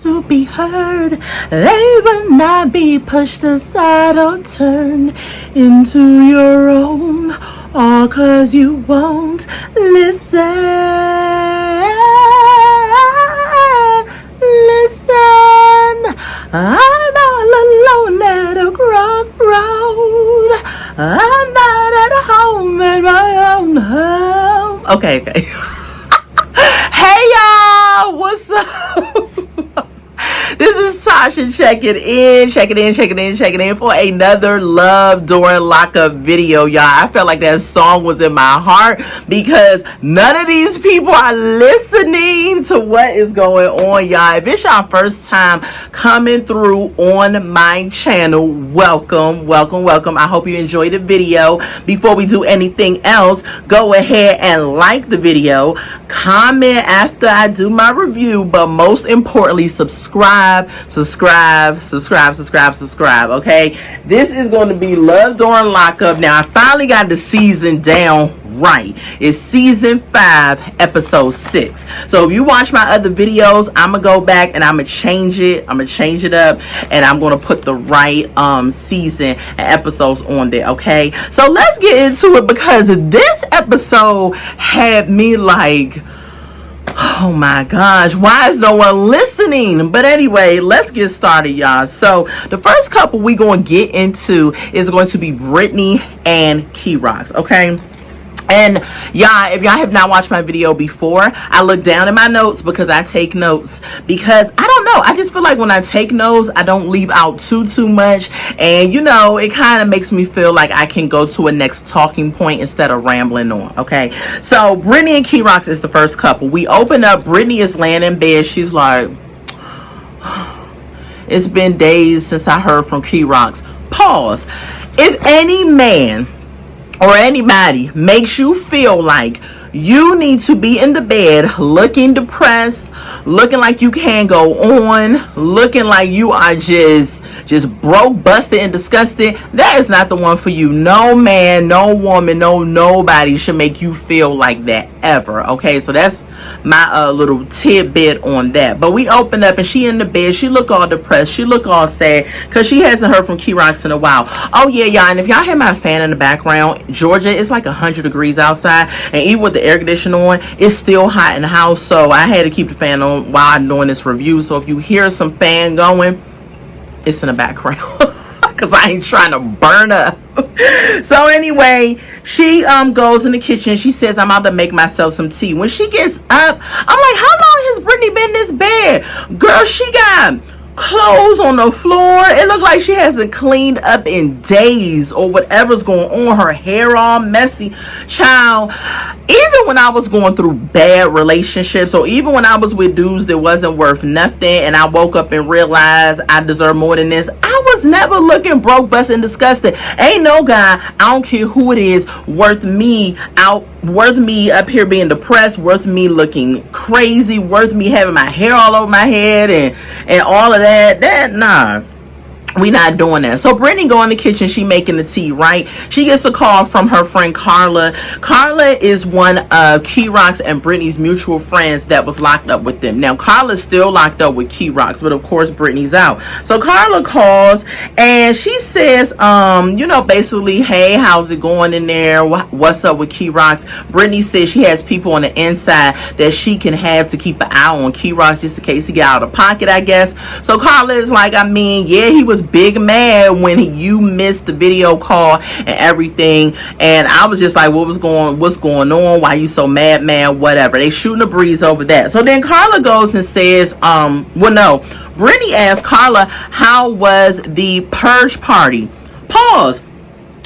to be heard. They will not be pushed aside or turned into your own, all 'cause you won't listen. Listen, I'm all alone at a crossroad. I'm not at home at my own home. Okay. Hey y'all, what's up? This is Tasha checking in for another Love During Lockup video, y'all. I felt like that song was in my heart because none of these people are listening to what is going on, y'all. If it's your first time coming through on my channel, welcome. I hope you enjoyed the video. Before we do anything else, go ahead and like the video, comment after I do my review, but most importantly, subscribe, okay? This is going to be Love During Lockup. Now, I finally got the season down right. It's season 5, episode 6. So if you watch my other videos, I'm gonna go back and I'm gonna change it up, and I'm gonna put the right season and episodes on there, okay? So let's get into it, because this episode had me like, oh my gosh, why is no one listening? But anyway, let's get started, y'all. So the first couple we gonna get into is going to be Brittany and Keyrox, okay? And y'all, if y'all have not watched my video before, I look down at my notes because I take notes, because I don't know, I just feel like when I take notes, I don't leave out too much, and you know, it kind of makes me feel like I can go to a next talking point instead of rambling on, okay? So Brittany and Keyrox is the first couple. We open up, Brittany is laying in bed. She's like, it's been days since I heard from Keyrox. Pause. If any man or anybody makes you feel like you need to be in the bed looking depressed, looking like you can't go on, looking like you are just broke, busted, and disgusted, that is not the one for you. No man, no woman, nobody should make you feel like that ever, okay? So that's my little tidbit on that. But we open up and she in the bed. She look all depressed. She look all sad because she hasn't heard from Keyrox in a while. Oh yeah, y'all, and if y'all hear my fan in the background, Georgia, it's like 100 degrees outside, and even with the air conditioner on, it's still hot in the house, so I had to keep the fan on while I'm doing this review. So if you hear some fan going, it's in the background because I ain't trying to burn up. So anyway, she goes in the kitchen. She says, I'm about to make myself some tea. When she gets up, I'm like, how long has Brittany been in this bed? Girl, she got clothes on the floor. It looked like she hasn't cleaned up in days or whatever's going on. Her hair all messy. Child, even when I was going through bad relationships, or even when I was with dudes that wasn't worth nothing, and I woke up and realized I deserve more than this, I was never looking broke, busted, and disgusted. Ain't no guy, I don't care who it is, worth me up here being depressed, worth me looking crazy, worth me having my hair all over my head and all of that. Nah, we not doing that. So Brittany go in the kitchen. She making the tea, right? She gets a call from her friend Carla. Carla is one of Keyrox and Brittany's mutual friends that was locked up with them. Now Carla's still locked up with Keyrox, but of course Brittany's out. So Carla calls and she says, basically, hey, how's it going in there? What's up with Keyrox? Brittany says she has people on the inside that she can have to keep an eye on Keyrox just in case he get out of pocket, I guess. So Carla is like, I mean, yeah, he was big mad when you missed the video call and everything, and I was just like, what's going on, why you so mad, man? Whatever. They shooting a breeze over that. So then Carla goes and says, Brittany asked Carla, how was the purge party? Pause.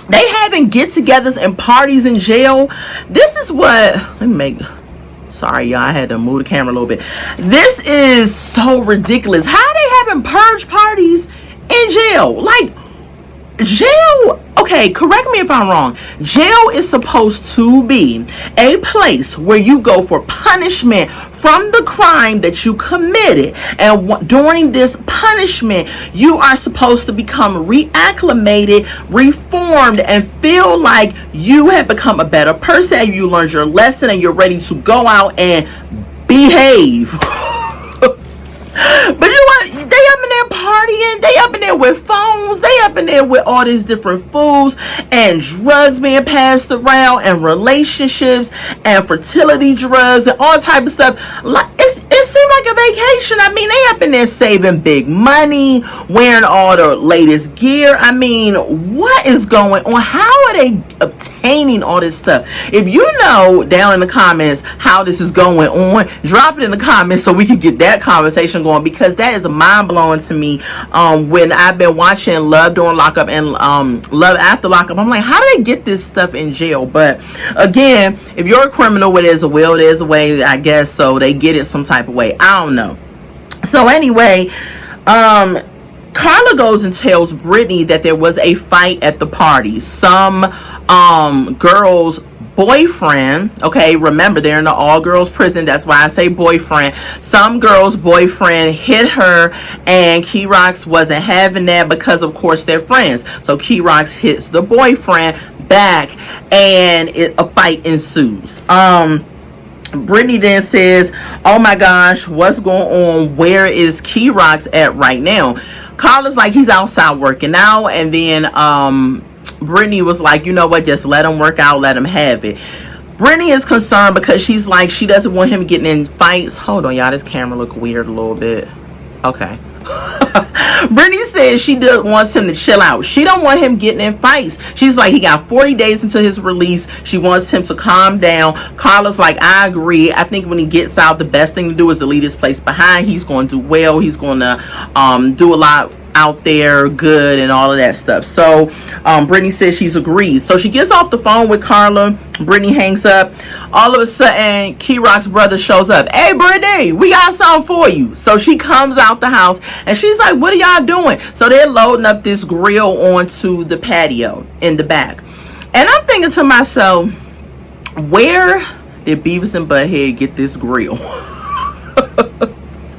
They having get-togethers and parties in jail. This is what, sorry y'all, I had to move the camera a little bit. This is so ridiculous. How they having purge parties in jail? Like, jail, okay, correct me if I'm wrong, jail is supposed to be a place where you go for punishment from the crime that you committed, and during this punishment you are supposed to become reacclimated, reformed, and feel like you have become a better person, and you learned your lesson, and you're ready to go out and behave. But you they up in there with phones. They up in there with all these different foods and drugs being passed around and relationships and fertility drugs and all type of stuff. Like it seemed like a vacation. I mean, they up in there saving big money, wearing all the latest gear. I mean, what is going on? How are they obtaining all this stuff? If you know down in the comments how this is going on, drop it in the comments so we can get that conversation going, because that is mind-blowing to me. When I've been watching Love During Lockup and Love After Lockup, I'm like, how do they get this stuff in jail? But again, if you're a criminal, where there's a will, there's a way, I guess. So they get it some type of way. I don't know. So anyway, Carla goes and tells Brittany that there was a fight at the party. Some girl's boyfriend, okay, remember they're in the all-girls prison, that's why I say boyfriend. Some girl's boyfriend hit her, and Key Rocks wasn't having that because of course they're friends. So Key Rocks hits the boyfriend back, and a fight ensues. Brittany then says, oh my gosh, what's going on? Where is Key Rocks at right now? Carla's like, he's outside working out. And then Brittany was like, you know what, just let him work out, let him have it. Brittany is concerned because she's like, she doesn't want him getting in fights. Hold on, y'all, this camera look weird a little bit. Okay. Brittany says she wants him to chill out. She don't want him getting in fights. She's like, he got 40 days until his release. She wants him to calm down. Carla's like, I agree. I think when he gets out, the best thing to do is to leave this place behind. He's going to do well. He's going to do a lot out there, good, and all of that stuff. So Brittany says she's agreed. So she gets off the phone with Carla. Brittany hangs up. All of a sudden, Key Rock's brother shows up. Hey, Brittany, we got something for you. So she comes out the house and she's like, what are y'all doing? So they're loading up this grill onto the patio in the back. And I'm thinking to myself, where did Beavis and Butthead get this grill?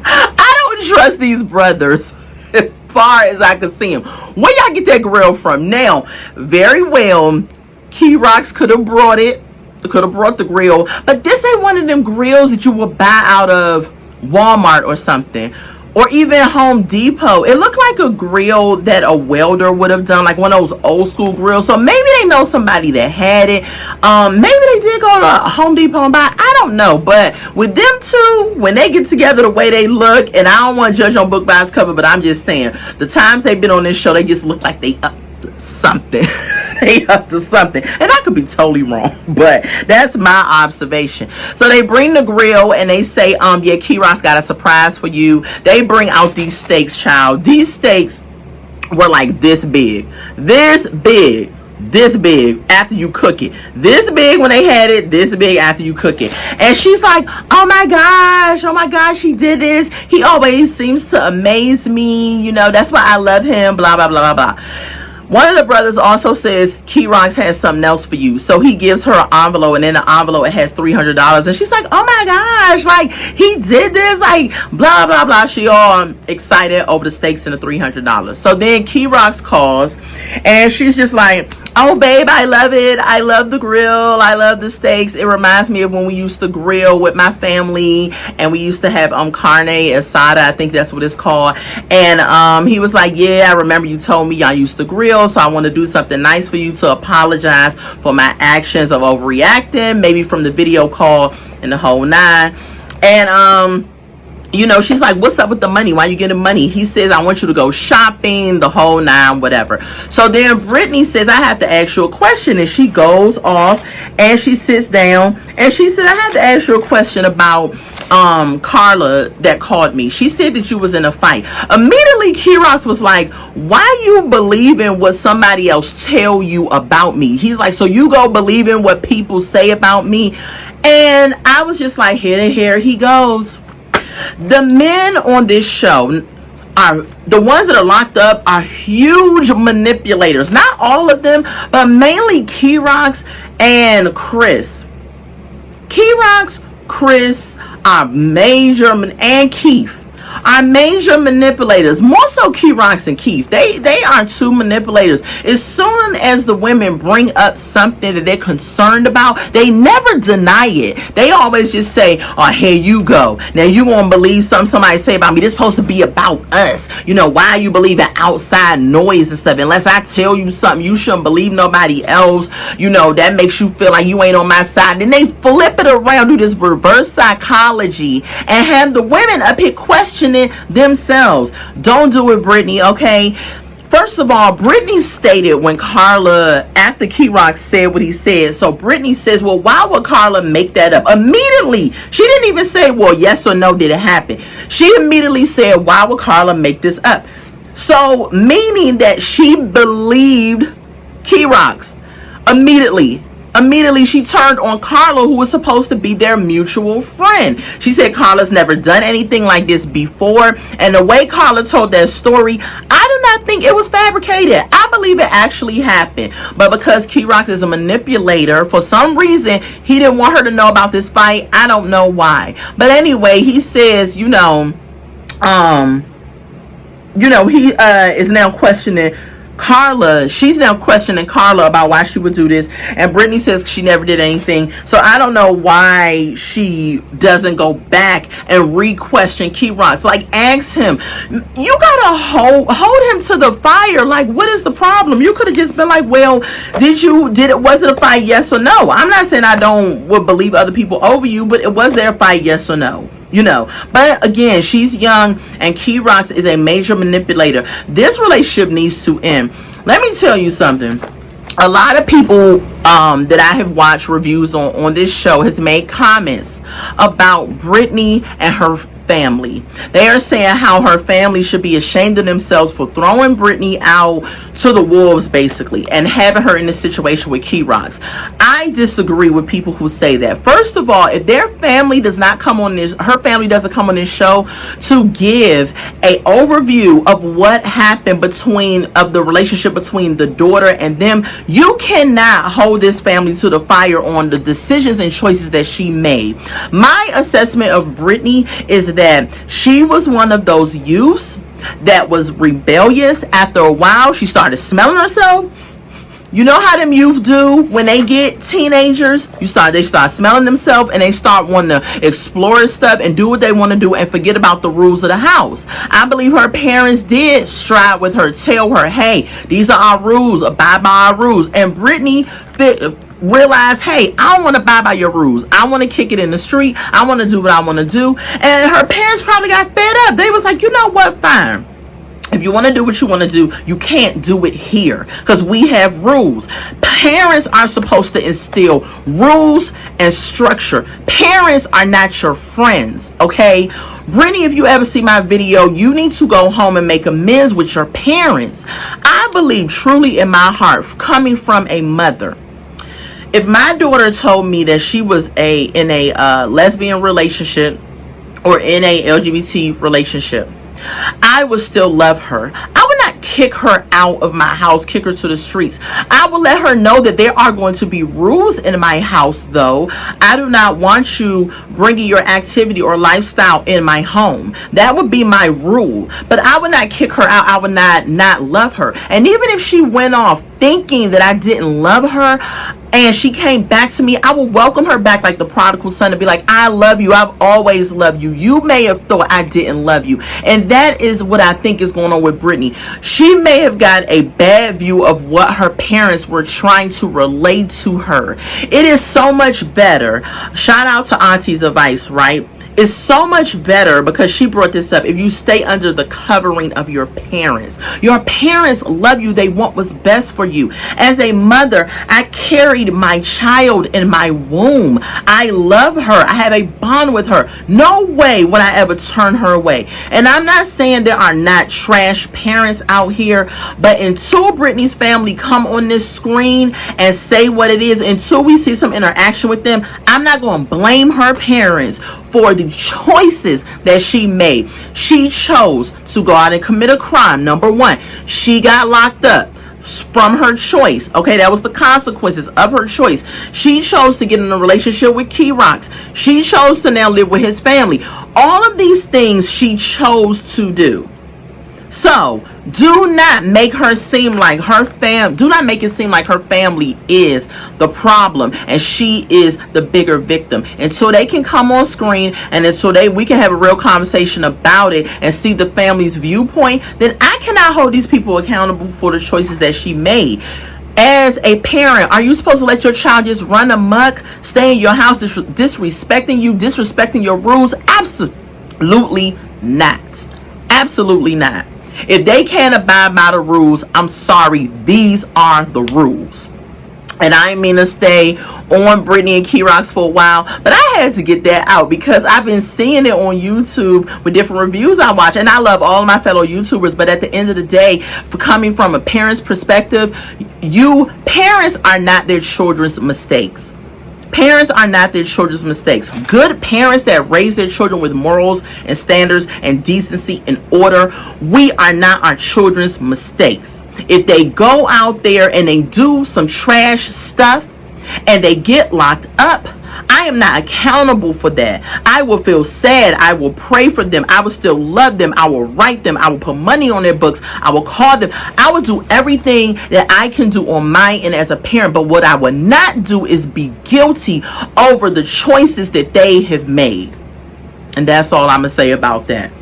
I don't trust these brothers as far as I can see them. Where y'all get that grill from? Now, very well, Key Rocks could have brought it. Could have brought the grill. But this ain't one of them grills that you would buy out of Walmart or something. Or even Home Depot. It looked like a grill that a welder would have done, like one of those old school grills. So maybe they know somebody that had it. Maybe they did go to Home Depot and buy it. I don't know. But with them two, when they get together the way they look, and I don't want to judge on book by its cover, but I'm just saying, the times they've been on this show, they just look like they up to something. They up to something, and I could be totally wrong, but that's my observation. So they bring the grill and they say, yeah, Key Rock's got a surprise for you. They bring out these steaks, child. These steaks were like this big after you cook it, this big when they had it, this big after you cook it. And she's like, oh my gosh, he did this. He always seems to amaze me, you know, that's why I love him, blah blah blah blah blah. One of the brothers also says, Key Rocks has something else for you. So he gives her an envelope, and in the envelope it has $300. And she's like, oh my gosh, like, he did this, like, blah, blah, blah. She all excited over the steaks and the $300. So then Key Rocks calls, and she's just like, oh, babe, I love it. I love the grill. I love the steaks. It reminds me of when we used to grill with my family, and we used to have carne asada. I think that's what it's called. And he was like, yeah, I remember you told me y'all used to grill, so I want to do something nice for you to apologize for my actions of overreacting, maybe from the video call and the whole nine. And you know, she's like, what's up with the money? Why you getting money? He says, I want you to go shopping, the whole nine, whatever. So then Brittany says, I have to ask you a question. And she goes off and she sits down and she said, I have to ask you a question about Carla that called me. She said that you was in a fight. Immediately, Key Rocks was like, why you believing what somebody else tell you about me? He's like, so you go believing what people say about me? And I was just like, here he goes. The men on this show are the ones that are locked up are huge manipulators. Not all of them, but mainly Key Rocks and Chris. Key Rocks, Chris are major, and Keith are major manipulators. More so Key Rocks and Keith. They are two manipulators. As soon as the women bring up something that they're concerned about, they never deny it. They always just say, oh, here you go. Now you won't believe something somebody say about me. This is supposed to be about us. You know, why you believe in outside noise and stuff? Unless I tell you something, you shouldn't believe nobody else. You know, that makes you feel like you ain't on my side. Then they flip it around, do this reverse psychology, and have the women up here questioning themselves. Don't do it, Brittany, okay? First of all, Brittany stated when Carla, after Key Rock said what he said, so Brittany says, well, why would Carla make that up? Immediately, she didn't even say, well, yes or no, did it happen? She immediately said, why would Carla make this up? So, meaning that she believed Key Rocks. Immediately, she turned on Carla, who was supposed to be their mutual friend. She said Carla's never done anything like this before. And the way Carla told that story, I do not think it was fabricated. I believe it actually happened. But because Key Rocks is a manipulator, for some reason, he didn't want her to know about this fight. I don't know why. But anyway, he says, he is now questioning Carla. She's now questioning Carla about why she would do this, and Brittany says she never did anything. So I don't know why she doesn't go back and re-question Key Rocks. Like, ask him. You gotta hold him to the fire. Like, what is the problem? You could have just been like, well, was it a fight, yes or no? I'm not saying I would believe other people over you, but was there a fight, yes or no? You know, but again, she's young and Key Rocks is a major manipulator. This relationship needs to end. Let me tell you something. A lot of people that I have watched reviews on this show has made comments about Brittany and her family. They are saying how her family should be ashamed of themselves for throwing Brittany out to the wolves, basically, and having her in this situation with Key Rocks. I disagree with people who say that. First of all, if their family does not come on this, her family doesn't come on this show to give a overview of what happened of the relationship between the daughter and them, you cannot hold this family to the fire on the decisions and choices that she made. My assessment of Brittany is that she was one of those youths that was rebellious. After a while, she started smelling herself. You know how them youth do when they get teenagers? They start smelling themselves and they start wanting to explore stuff and do what they want to do and forget about the rules of the house. I believe her parents did strive with her, tell her, hey, these are our rules, abide by our rules. And Brittany realize, hey, I don't want to abide by your rules. I want to kick it in the street. I want to do what I want to do. And her parents probably got fed up. They was like, you know what, fine. If you want to do what you want to do, you can't do it here because we have rules. Parents are supposed to instill rules and structure. Parents are not your friends, okay? Brittany, if you ever see my video, you need to go home and make amends with your parents. I believe truly in my heart, coming from a mother, if my daughter told me that she was in a lesbian relationship or in a LGBT relationship, I would still love her. I would not kick her out of my house, kick her to the streets. I will let her know that there are going to be rules in my house, though. I do not want you bringing your activity or lifestyle in my home. That would be my rule. But I would not kick her out. I would not love her. And even if she went off thinking that I didn't love her, and she came back to me, I will welcome her back like the prodigal son and be like, I love you. I've always loved you. You may have thought I didn't love you. And that is what I think is going on with Brittany. She may have got a bad view of what her parents were trying to relate to her. It is so much better. Shout out to Auntie's advice, right? It's so much better, because she brought this up, if you stay under the covering of your parents. Your parents love you. They want what's best for you. As a mother, I carried my child in my womb. I love her. I have a bond with her. No way would I ever turn her away. And I'm not saying there are not trash parents out here, but until Brittany's family come on this screen and say what it is, until we see some interaction with them, I'm not going to blame her parents for the choices that she made. She chose to go out and commit a crime. Number one, she got locked up. from her choice. Okay, that was the consequences of her choice. She chose to get in a relationship with Key Rocks. She chose to now live with his family. All of these things she chose to do. So do not make her seem like do not make it seem like her family is the problem and she is the bigger victim. Until they can come on screen and until we can have a real conversation about it and see the family's viewpoint, then I cannot hold these people accountable for the choices that she made. As a parent, are you supposed to let your child just run amok, stay in your house, disrespecting you, disrespecting your rules? Absolutely not. Absolutely not. If they can't abide by the rules, I'm sorry, these are the rules. And I didn't mean to stay on Brittany and Key Rocks for a while, but I had to get that out because I've been seeing it on YouTube with different reviews I watch. And I love all of my fellow YouTubers, but at the end of the day, for coming from a parent's perspective, parents are not their children's mistakes. Parents are not their children's mistakes. Good parents that raise their children with morals and standards and decency and order, we are not our children's mistakes. If they go out there and they do some trash stuff and they get locked up, I am not accountable for that. I will feel sad. I will pray for them. I will still love them. I will write them. I will put money on their books. I will call them. I will do everything that I can do on my end as a parent. But what I will not do is be guilty over the choices that they have made. And that's all I'm going to say about that.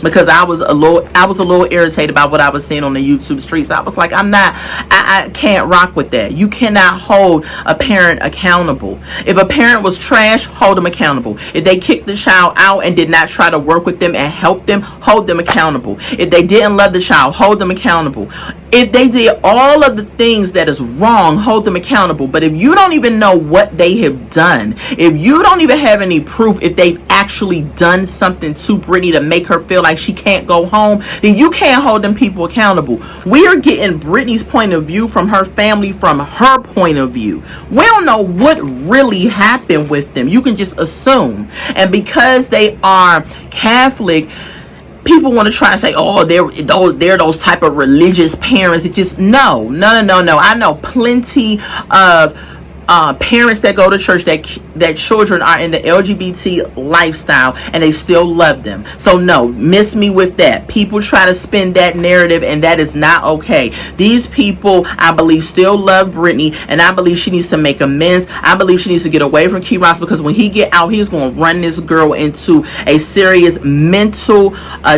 Because I was a little irritated about what I was seeing on the YouTube streets. I was like, I can't rock with that. You cannot hold a parent accountable. If a parent was trash, hold them accountable. If they kicked the child out and did not try to work with them and help them, hold them accountable. If they didn't love the child, hold them accountable. If they did all of the things that is wrong, hold them accountable. But if you don't even know what they have done, if you don't even have any proof if they've actually done something to Brittany to make her feel like she can't go home, then you can't hold them people accountable. We are getting Brittany's point of view from her family, from her point of view. We don't know what really happened with them. You can just assume. And because they are Catholic, people want to try to say, oh, they're those type of religious parents. It just, no. I know plenty of parents that go to church that children are in the LGBT lifestyle and they still love them. So no, miss me with that. People try to spin that narrative and that is not okay. These people, I believe, still love Brittany and I believe she needs to make amends. I believe she needs to get away from Key Rocks because when he get out, he's going to run this girl into a serious mental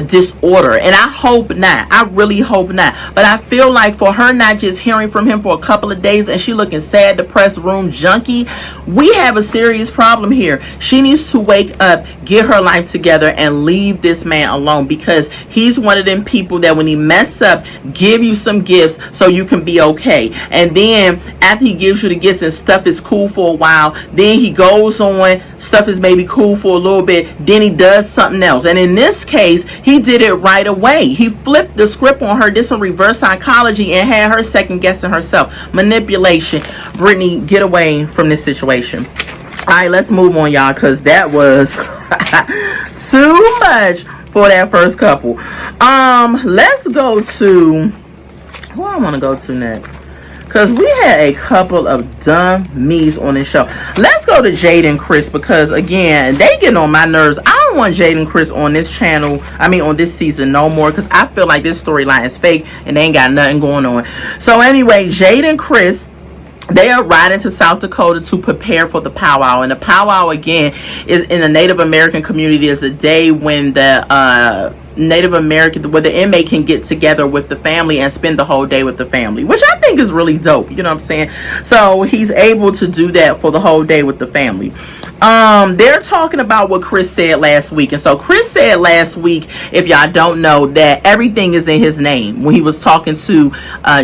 disorder. And I hope not. I really hope not. But I feel like for her not just hearing from him for a couple of days and she looking sad, depressed, room junkie, we have a serious problem here. She needs to wake up, get her life together, and leave this man alone because he's one of them people that when he mess up, give you some gifts so you can be okay. And then after he gives you the gifts and stuff is cool for a while, then he goes on, stuff is maybe cool for a little bit, then he does something else. And in this case, he did it right away. He flipped the script on her, did some reverse psychology, and had her second guessing herself. Manipulation. Brittany, get away from this situation. All right, let's move on, y'all, because that was too much for that first couple. Let's go to who I want to go to next, because we had a couple of dummies on this show. Let's go to Jade and Chris, because again, they getting on my nerves. I don't want Jade and Chris on this channel, on this season no more, because I feel like this storyline is fake and they ain't got nothing going on. So anyway, Jade and Chris, they are riding to South Dakota to prepare for the powwow. And the powwow, again, is in the Native American community, is a day when the Native American, where the inmate can get together with the family and spend the whole day with the family, which I think is really dope. You know what I'm saying? So he's able to do that for the whole day with the family. They're talking about what Chris said last week. And so Chris said last week, if y'all don't know, that everything is in his name when he was talking to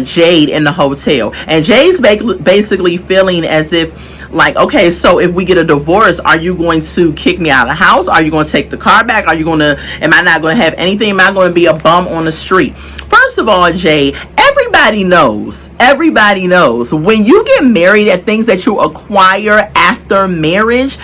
Jade in the hotel. And Jade's basically feeling as if, like, okay, so if we get a divorce, are you going to kick me out of the house? Are you going to take the car back? Am I not going to have anything? Am I going to be a bum on the street? First of all, Jade, everybody knows when you get married, at things that you acquire after marriage,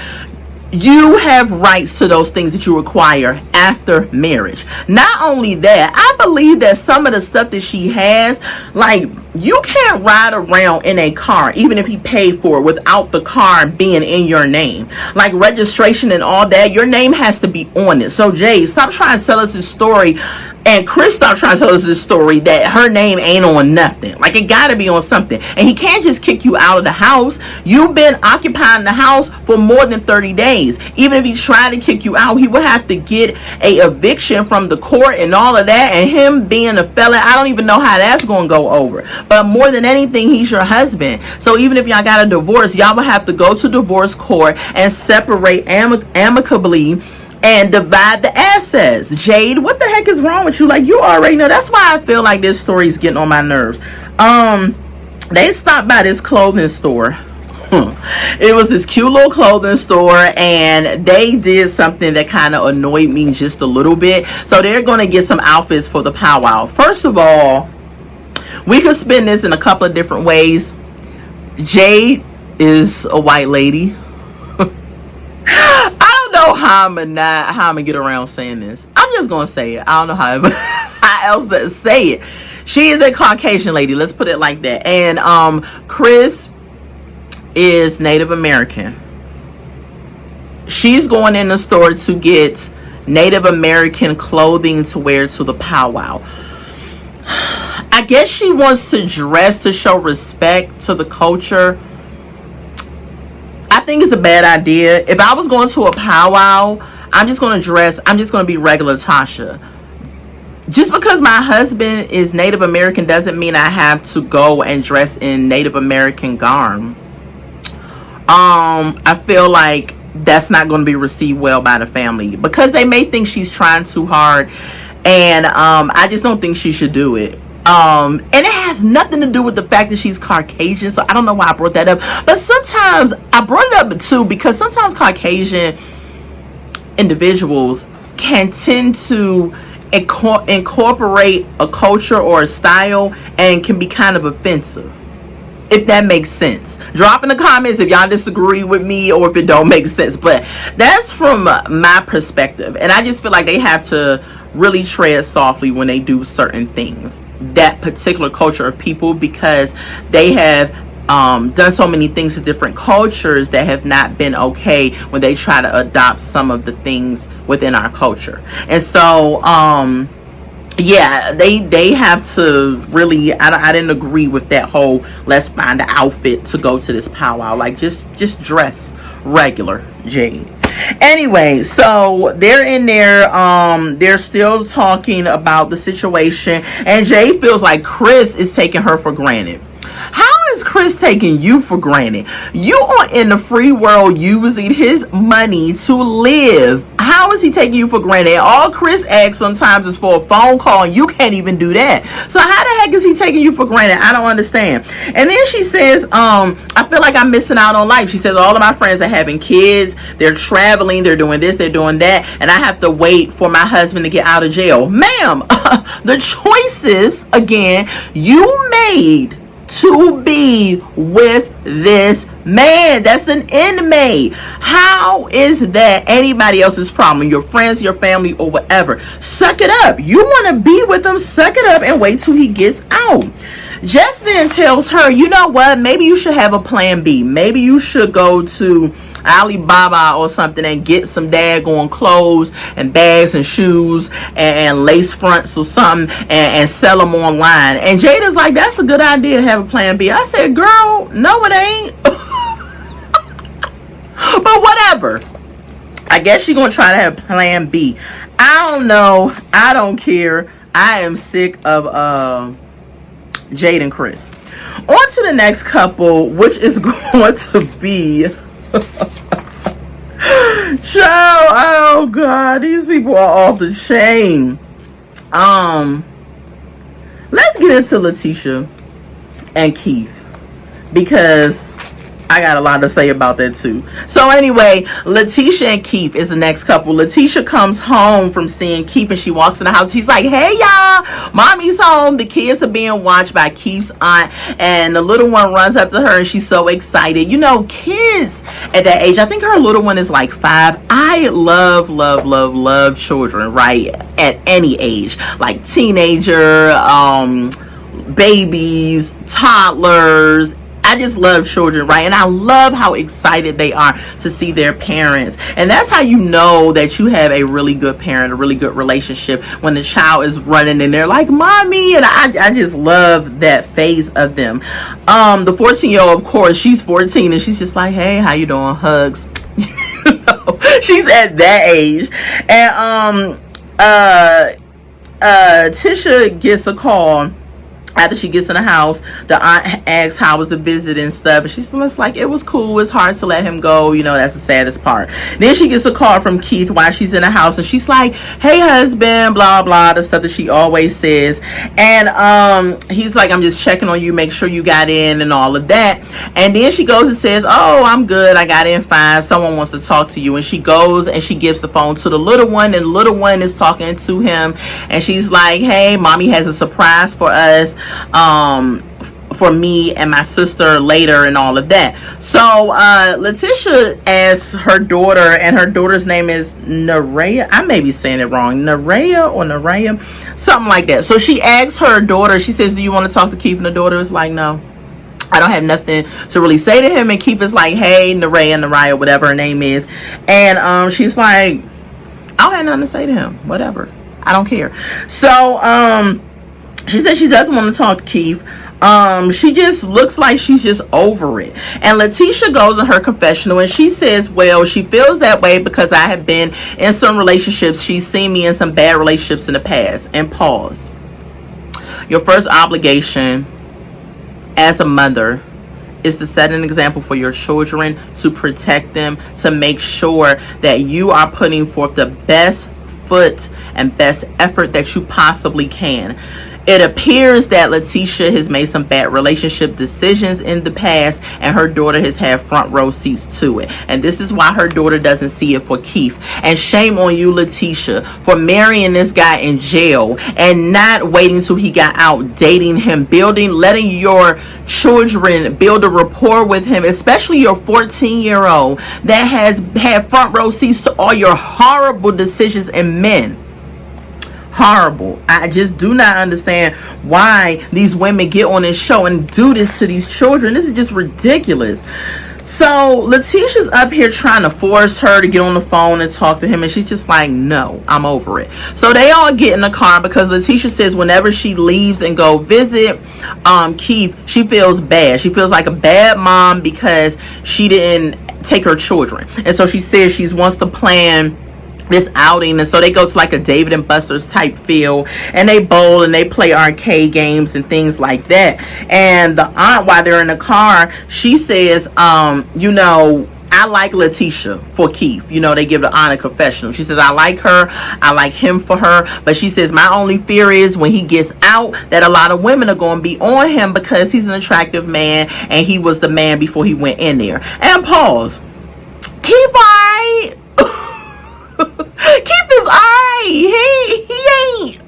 you have rights to those things that you acquire after marriage. Not only that, I believe that some of the stuff that she has, like, you can't ride around in a car, even if he paid for it, without the car being in your name. Like registration and all that, your name has to be on it. So Jade, stop trying to sell us this story. And Chris, stop trying to tell us this story that her name ain't on nothing. Like, it gotta be on something. And he can't just kick you out of the house. You've been occupying the house for more than 30 days. Even if he tried to kick you out, he would have to get a eviction from the court and all of that. And him being a felon, I don't even know how that's gonna go over. But more than anything, he's your husband. So even if y'all got a divorce, y'all would have to go to divorce court and separate amicably and divide the assets. Jade, what the heck is wrong with you? Like, you already know. That's why I feel like this story is getting on my nerves. They stopped by this clothing store. It was this cute little clothing store, and they did something that kind of annoyed me just a little bit. So they're going to get some outfits for the powwow. First of all, we could spin this in a couple of different ways. Jade is a white lady. I don't know how I'm gonna get around saying this. I'm just gonna say it. I don't know how else to say it. She is a Caucasian lady. Let's put it like that. And Chris is Native American. She's going in the store to get Native American clothing to wear to the powwow. I guess she wants to dress to show respect to the culture. I think it's a bad idea. If I was going to a powwow, I'm just going to dress. I'm just going to be regular Tasha. Just because my husband is Native American doesn't mean I have to go and dress in Native American garb. I feel like that's not going to be received well by the family because they may think she's trying too hard, and I just don't think she should do it. And it has nothing to do with the fact that she's Caucasian, so I don't know why I brought that up. But sometimes I brought it up too because sometimes Caucasian individuals can tend to incorporate a culture or a style and can be kind of offensive, if that makes sense. Drop in the comments if y'all disagree with me or if it don't make sense. But that's from my perspective, and I just feel like they have to really tread softly when they do certain things, that particular culture of people, because they have done so many things to different cultures that have not been okay when they try to adopt some of the things within our culture. And so yeah, they have to really, I didn't agree with that whole let's find an outfit to go to this powwow. Like, just dress regular, Jade. Anyway, so they're in there, they're still talking about the situation, and Jade feels like Chris is taking her for granted. How is Chris taking you for granted? You are in the free world using his money to live. How is he taking you for granted? All Chris asks sometimes is for a phone call, and you can't even do that. So how the heck is he taking you for granted? I don't understand. And then she says, I feel like I'm missing out on life. She says, all of my friends are having kids, they're traveling, they're doing this, they're doing that, and I have to wait for my husband to get out of jail. Ma'am, the choices, again, you made to be with this man that's an inmate. How is that anybody else's problem? Your friends, your family, or whatever. Suck it up. You want to be with him, suck it up and wait till he gets out. Jess then tells her, you know what, maybe you should have a plan B. Maybe you should go to Alibaba or something and get some daggone clothes and bags and shoes and lace fronts or something and sell them online. And Jada's like, that's a good idea, have a plan B. I said, girl, no it ain't. But whatever. I guess she's gonna try to have plan B. I don't know. I don't care. I am sick of Jade and Chris. On to the next couple, which is going to be child, oh god, these people are off the chain. Let's get into Letitia and Keith, because I got a lot to say about that too. So anyway, Letitia and Keith is the next couple. Letitia comes home from seeing Keith and she walks in the house. She's like, hey y'all, mommy's home. The kids are being watched by Keith's aunt, and the little one runs up to her and she's so excited. You know, kids at that age, I think her little one is like 5. I love children, right? At any age, like teenager, babies, toddlers. I just love children, right? And I love how excited they are to see their parents. And that's how you know that you have a really good parent, a really good relationship, when the child is running and they're like, mommy. And I just love that phase of them. The 14-year-old, of course, she's 14 and she's just like, hey, how you doing? Hugs. She's at that age. And Tisha gets a call after she gets in the house. The aunt asks how was the visit and stuff, and she's like, it was cool, it's hard to let him go, you know, that's the saddest part. Then she gets a call from Keith while she's in the house, and she's like, hey husband, blah blah, the stuff that she always says. And he's like, I'm just checking on you, make sure you got in and all of that. And then she goes and says, oh, I'm good, I got in fine, someone wants to talk to you. And she goes and she gives the phone to the little one, and the little one is talking to him, and she's like, hey, mommy has a surprise for us, for me and my sister later and all of that. So Letitia asks her daughter, and her daughter's name is Nerea. I may be saying it wrong. Nerea, something like that. So she asks her daughter, she says, do you want to talk to Keith? And the daughter is like, no, I don't have nothing to really say to him. And Keith is like, hey, Nerea, whatever her name is. And she's like, I don't have nothing to say to him, whatever, I don't care. So she said she doesn't want to talk to Keith. She just looks like she's just over it. And Letitia goes in her confessional and she says, well, she feels that way because I have been in some relationships. She's seen me in some bad relationships in the past. And pause. Your first obligation as a mother is to set an example for your children, to protect them, to make sure that you are putting forth the best foot and best effort that you possibly can. It appears that Letitia has made some bad relationship decisions in the past, and her daughter has had front row seats to it. And this is why her daughter doesn't see it for Keith. And shame on you, Letitia, for marrying this guy in jail and not waiting till he got out, dating him, letting your children build a rapport with him, especially your 14-year-old that has had front row seats to all your horrible decisions and men. Horrible. I just do not understand why these women get on this show and do this to these children. This is just ridiculous. So Letitia's up here trying to force her to get on the phone and talk to him, and she's just like, no, I'm over it. So they all get in the car because Letitia says whenever she leaves and go visit Keith, she feels bad. She feels like a bad mom because she didn't take her children. And so she says she wants to plan this outing, and so they go to like a David and Buster's type feel, and they bowl and they play arcade games and things like that. And the aunt, while they're in the car, she says, you know, I like Letitia for Keith. You know, they give the aunt a confessional. She says, I like her, I like him for her, but she says my only fear is when he gets out that a lot of women are going to be on him because he's an attractive man and he was the man before he went in there. And pause. Keith, right? Keith is alright. He ain't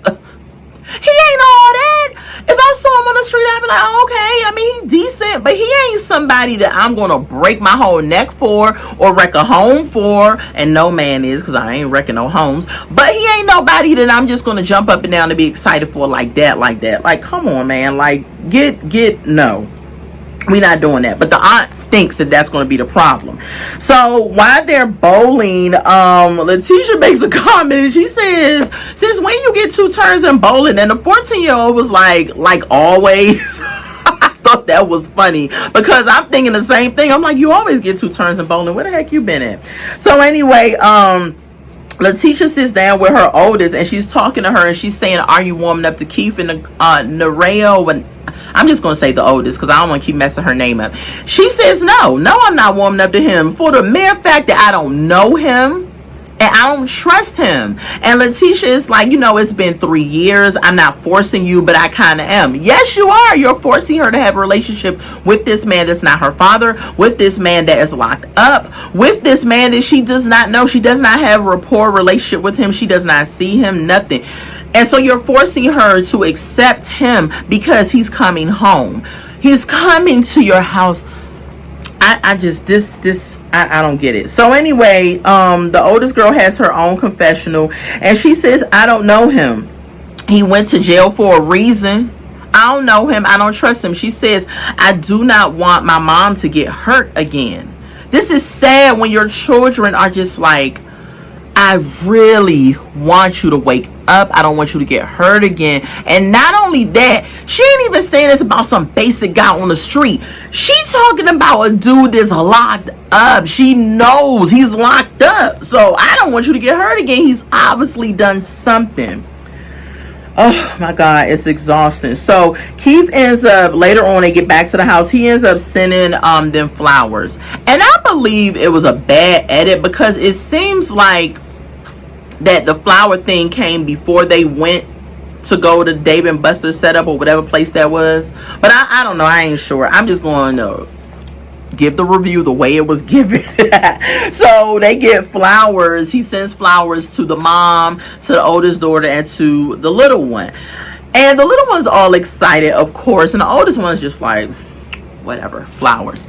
all that. If I saw him on the street, I'd be like, oh, okay, I mean, he's decent, but he ain't somebody that I'm gonna break my whole neck for or wreck a home for. And no man is, because I ain't wrecking no homes. But he ain't nobody that I'm just gonna jump up and down to be excited for like that. Like, come on, man. Like, no. We're not doing that. But the aunt thinks that that's going to be the problem. So while they're bowling, Letitia makes a comment and she says, since when you get 2 turns in bowling? And the 14-year-old was like always. I thought that was funny because I'm thinking the same thing. I'm like, you always get 2 turns in bowling. Where the heck you been at? So anyway, Letitia sits down with her oldest and she's talking to her and she's saying, are you warming up to Keith and Nareo? And I'm just going to say the oldest because I don't want to keep messing her name up. She says, no, I'm not warming up to him. For the mere fact that I don't know him, And I don't trust him. And Letitia is like, it's been 3 years. I'm not forcing you, but I kind of am. Yes, you are. You're forcing her to have a relationship with this man that's not her father, with this man that is locked up, with this man that she does not know. She does not have a rapport relationship with him. She does not see him, nothing. And so you're forcing her to accept him because he's coming home. He's coming to your house. I don't get it. So anyway, the oldest girl has her own confessional, and she says, I don't know him. He went to jail for a reason. I don't know him. I don't trust him. She says, I do not want my mom to get hurt again. This is sad when your children are just like, I really want you to wake up. I don't want you to get hurt again. And not only that, she ain't even saying this about some basic guy on the street. She talking about a dude that's locked up. She knows he's locked up. So I don't want you to get hurt again. He's obviously done something. Oh my God, it's exhausting. So Keith ends up, later on they get back to the house, he ends up sending them flowers. And I believe it was a bad edit, because it seems like that the flower thing came before they went to go to Dave and Buster's setup or whatever place that was. But I don't know. I ain't sure. I'm just going to give the review the way it was given. So they get flowers. He sends flowers to the mom, to the oldest daughter, and to the little one. And the little one's all excited, of course. And the oldest one's just like, whatever, flowers.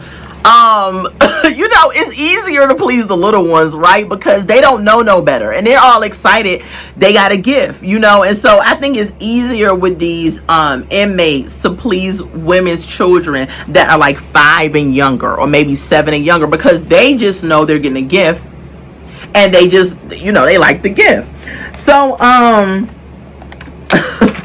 It's easier to please the little ones, right? Because they don't know no better, and they're all excited they got a gift, and so I think it's easier with these inmates to please women's children that are like 5 and younger, or maybe 7 and younger, because they just know they're getting a gift, and they just, they like the gift. So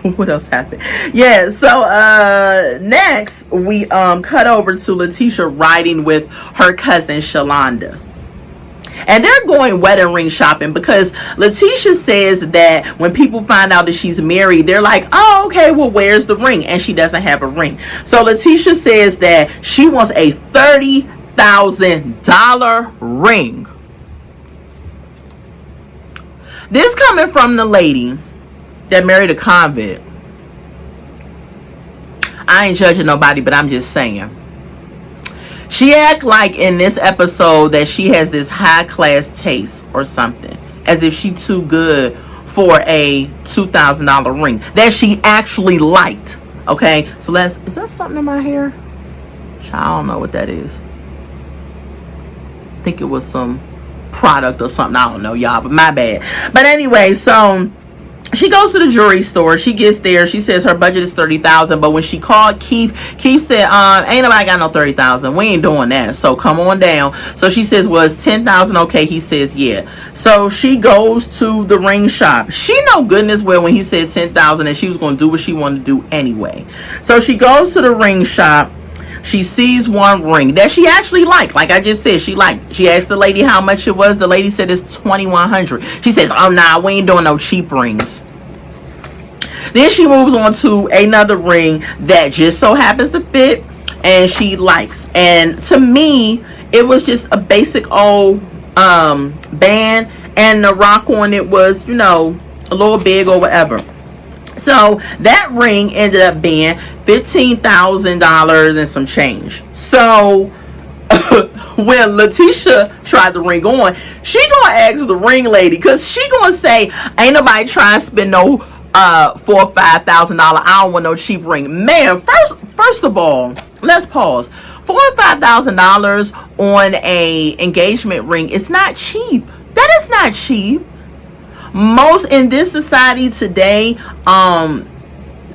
what else happened? Yeah, so next we cut over to Letitia riding with her cousin Shalonda. And they're going wedding ring shopping, because Letitia says that when people find out that she's married, they're like, oh, okay, well, where's the ring? And she doesn't have a ring. So Letitia says that she wants a $30,000 ring. This coming from the lady that married a convict. I ain't judging nobody, but I'm just saying. She act like in this episode that she has this high class taste or something, as if she too good for a $2,000 ring that she actually liked. Okay, so is that something in my hair? I don't know what that is. I think it was some product or something. I don't know, y'all, but my bad. But anyway, so she goes to the jewelry store. She gets there. She says her budget is $30,000. But when she called Keith said, ain't nobody got no $30,000. We ain't doing that. So come on down. So she says, well, it's $10,000. Okay. He says, yeah. So she goes to the ring shop. She know goodness well when he said $10,000 that she was going to do what she wanted to do anyway. So she goes to the ring shop. She sees one ring that she actually liked. Like I just said, she liked. She asked the lady how much it was. The lady said it's $2,100. She says, oh, nah, we ain't doing no cheap rings. Then she moves on to another ring that just so happens to fit and she likes. And to me, it was just a basic old band, and the rock on it was, a little big or whatever. So that ring ended up being $15,000 and some change. So when Letitia tried the ring on, she gonna ask the ring lady, because she gonna say, ain't nobody trying to spend no $4,000 or $5,000. I don't want no cheap ring. Man, first of all, let's pause. $4,000 or $5,000 on a engagement ring, it's not cheap. That is not cheap. Most in this society today,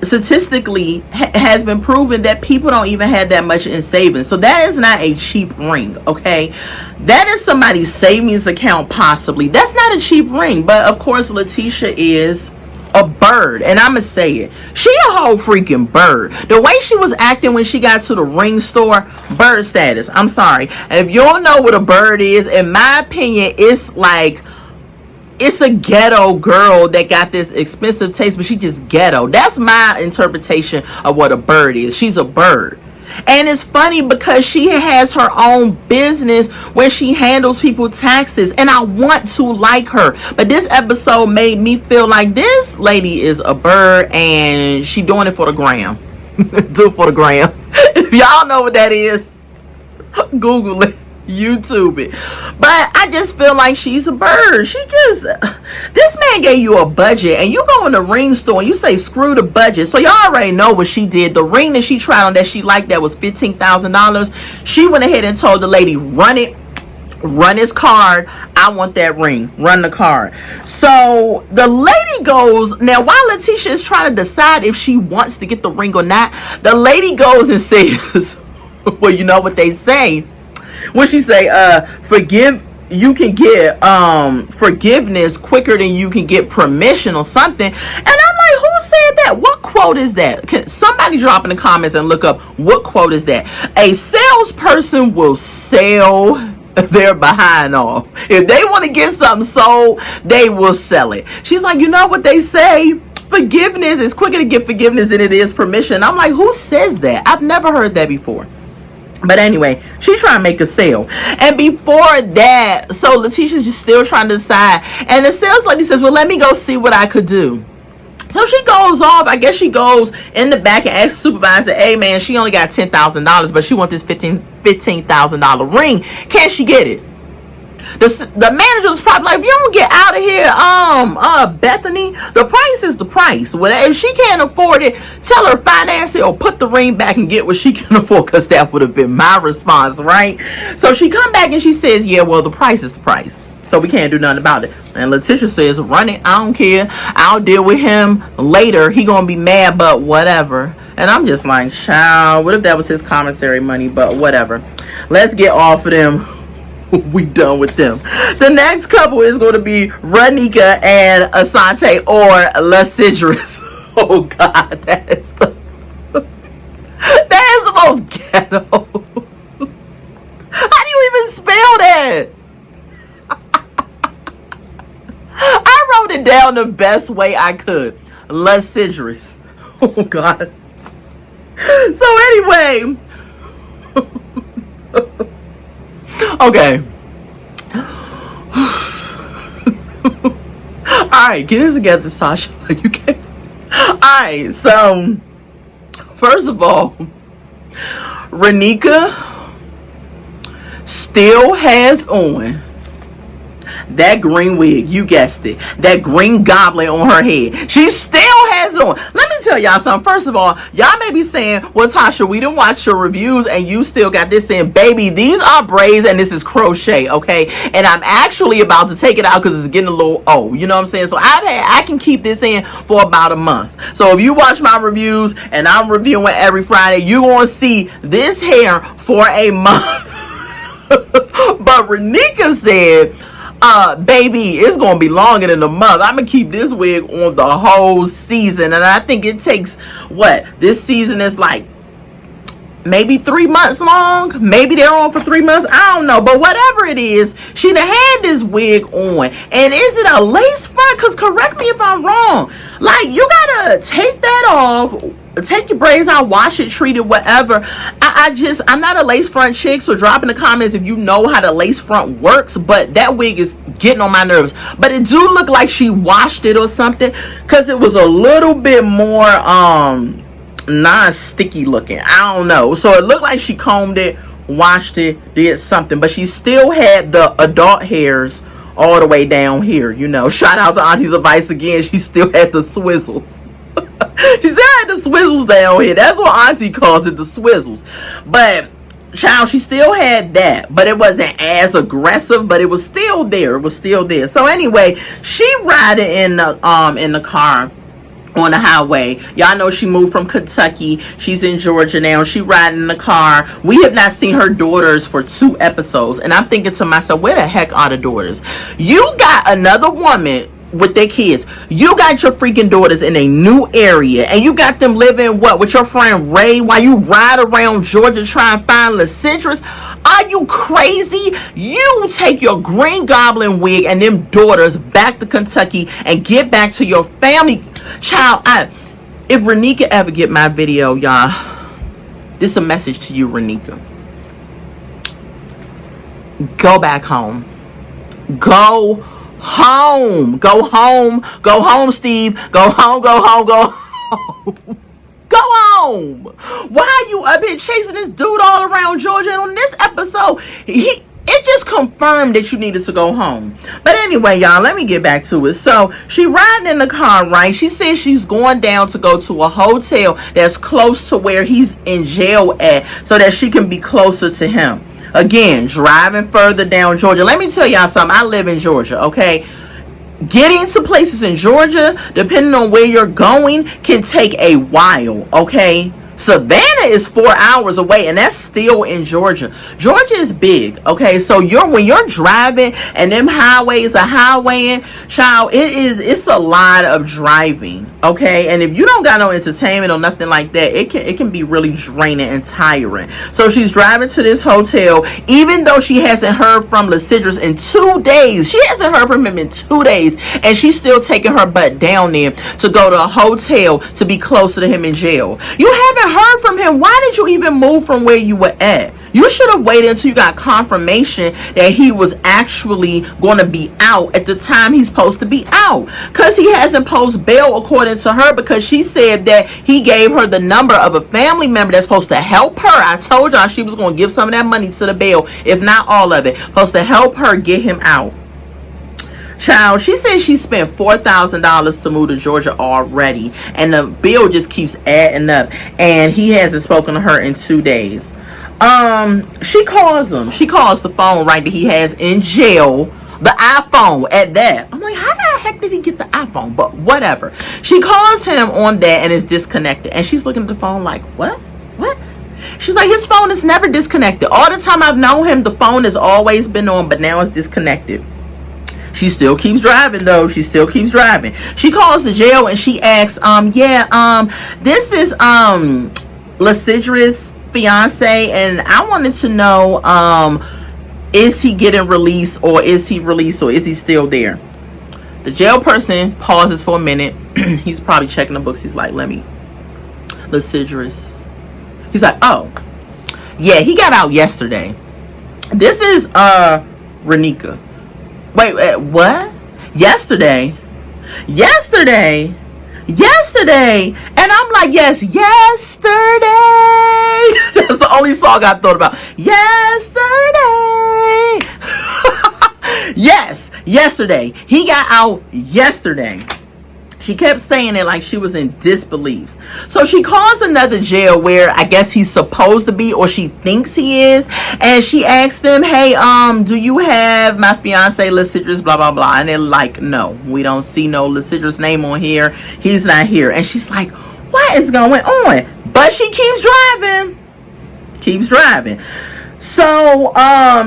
statistically has been proven that people don't even have that much in savings. So that is not a cheap ring, okay? That is somebody's savings account possibly. That's not a cheap ring. But of course, Letitia is a bird, and I'ma say it. She a whole freaking bird. The way she was acting when she got to the ring store, bird status. I'm sorry. And if you don't know what a bird is, in my opinion, it's like, it's a ghetto girl that got this expensive taste, but she just ghetto. That's my interpretation of what a bird is. She's a bird. And it's funny because she has her own business where she handles people's taxes. And I want to like her. But this episode made me feel like this lady is a bird and she doing it for the gram. Do it for the gram. If y'all know what that is, Google it. YouTube it. But I just feel like she's a bird. This man gave you a budget and you go in the ring store and you say screw the budget. So y'all already know what she did. The ring that she tried on that she liked that was $15,000. She went ahead and told the lady, run his card. I want that ring. Run the card. So the lady goes, now while Letitia is trying to decide if she wants to get the ring or not, the lady goes and says, well, you know what they say. When she say, you can get forgiveness quicker than you can get permission or something. And I'm like, who said that? What quote is that? Can somebody drop in the comments and look up what quote is that? A salesperson will sell their behind off. If they want to get something sold, they will sell it. She's like, you know what they say? Forgiveness is quicker to get forgiveness than it is permission. I'm like, who says that? I've never heard that before. But anyway, she's trying to make a sale. And before that, so Letitia's just still trying to decide. And the sales lady says, well, let me go see what I could do. So she goes off. I guess she goes in the back and asks the supervisor, hey, man, she only got $10,000, but she wants this $15,000 ring. Can she get it? The manager's probably like, if you don't get out of here, Bethany, the price is the price. If she can't afford it, tell her finance it or put the ring back and get what she can afford, because that would have been my response, right? So she come back and she says, yeah, well, the price is the price. So we can't do nothing about it. And Letitia says, run it. I don't care. I'll deal with him later. He gonna be mad, but whatever. And I'm just like, child, what if that was his commissary money? But whatever. Let's get off of them. We done with them. The next couple is going to be Renake and Asonta, or Lascivious. Oh God, that is the most ghetto. How do you even spell that? I wrote it down the best way I could. Lascivious. Oh God. So anyway. Okay. Alright, get this together, Sasha. You can't. Alright, so first of all, Renake still has on that green wig. You guessed it. That green goblin on her head. She still has it on. Let me tell y'all something. First of all, y'all may be saying, well, Tasha, we didn't watch your reviews and you still got this in. Baby, these are braids and this is crochet, okay? And I'm actually about to take it out because it's getting a little old. You know what I'm saying? So I can keep this in for about a month. So if you watch my reviews and I'm reviewing every Friday, you're going to see this hair for a month. But Renake said, baby, it's gonna be longer than a month. I'm gonna keep this wig on the whole season. And I think it takes, this season is like maybe 3 months long. Maybe they're on for 3 months. I don't know. But whatever it is, she done had this wig on. And is it a lace front? Because correct me if I'm wrong. Like, you gotta take that off, take your braids out, wash it, treat it, whatever. I'm not a lace front chick, so drop in the comments if you know how the lace front works. But that wig is getting on my nerves. But it do look like she washed it or something, because it was a little bit more non-sticky looking. I don't know. So it looked like she combed it, washed it, did something, but she still had the adult hairs all the way down here. You know, shout out to Auntie's advice again. She still had the swizzles. She still had the swizzles down here. That's what Auntie calls it, the swizzles. But child, she still had that, but it wasn't as aggressive, but it was still there. It was still there. So anyway, she riding in the car on the highway. Y'all know she moved from Kentucky. She's in Georgia now. She riding in the car. We have not seen her daughters for 2 episodes. And I'm thinking to myself, where the heck are the daughters? You got another woman with their kids. You got your freaking daughters in a new area, and you got them living with your friend Ray while you ride around Georgia trying to find Lascivious. Are you crazy? You take your green goblin wig and them daughters back to Kentucky and get back to your family. Child, if Renake ever get my video, y'all, This is a message to you, Renake. Go back home. Go home. Go home. Go home, Steve. Go home, go home, go home. Go home. Why are you up here chasing this dude all around Georgia? And on this episode, it just confirmed that you needed to go home. But anyway, y'all, let me get back to it. So she riding in the car, right? She says she's going down to go to a hotel that's close to where he's in jail at, so that she can be closer to him. Again, driving further down Georgia. Let me tell y'all something. I live in Georgia, okay? Getting to places in Georgia, depending on where you're going, can take a while, okay? Savannah is 4 hours away, and that's still in Georgia. Georgia is big, okay? So when you're driving and them highways are highwaying, child, it's a lot of driving, okay? And if you don't got no entertainment or nothing like that, it can be really draining and tiring. So she's driving to this hotel, even though she hasn't heard from Lysidris in 2 days. She hasn't heard from him in 2 days, and she's still taking her butt down there to go to a hotel to be closer to him in jail. You haven't heard from him. Why did you even move from where you were at? You should have waited until you got confirmation that he was actually going to be out at the time he's supposed to be out, because he hasn't posted bail according to her, because she said that he gave her the number of a family member that's supposed to help her. I told y'all she was going to give some of that money to the bail, if not all of it, supposed to help her get him out. Child, she said she spent $4,000 to move to Georgia already, and the bill just keeps adding up, and he hasn't spoken to her in 2 days. She calls him. She calls the phone, right, that he has in jail, the iPhone at that. I'm like, how the heck did he get the iPhone? But whatever. She calls him on that, and it's disconnected, and she's looking at the phone like, what? She's like, his phone is never disconnected. All the time I've known him, the phone has always been on, but now it's disconnected. She still keeps driving, though. She still keeps driving. She calls the jail and she asks, this is Lysidris' fiance, and I wanted to know, is he getting released, or is he released, or is he still there? The jail person pauses for a minute. He's probably checking the books. He's like, Lysidris. He's like, oh, yeah, he got out yesterday. This is Renake. Wait, what? Yesterday? And I'm like, yes, yesterday. That's the only song I thought about. Yesterday. Yes, yesterday. He got out yesterday. She kept saying it like she was in disbelief. So she calls another jail where I guess he's supposed to be, or she thinks he is, and she asks them, hey, do you have my fiance Lysidris, blah blah blah? And they're like, no, we don't see no Lysidris name on here. He's not here. And she's like, what is going on? But she keeps driving. So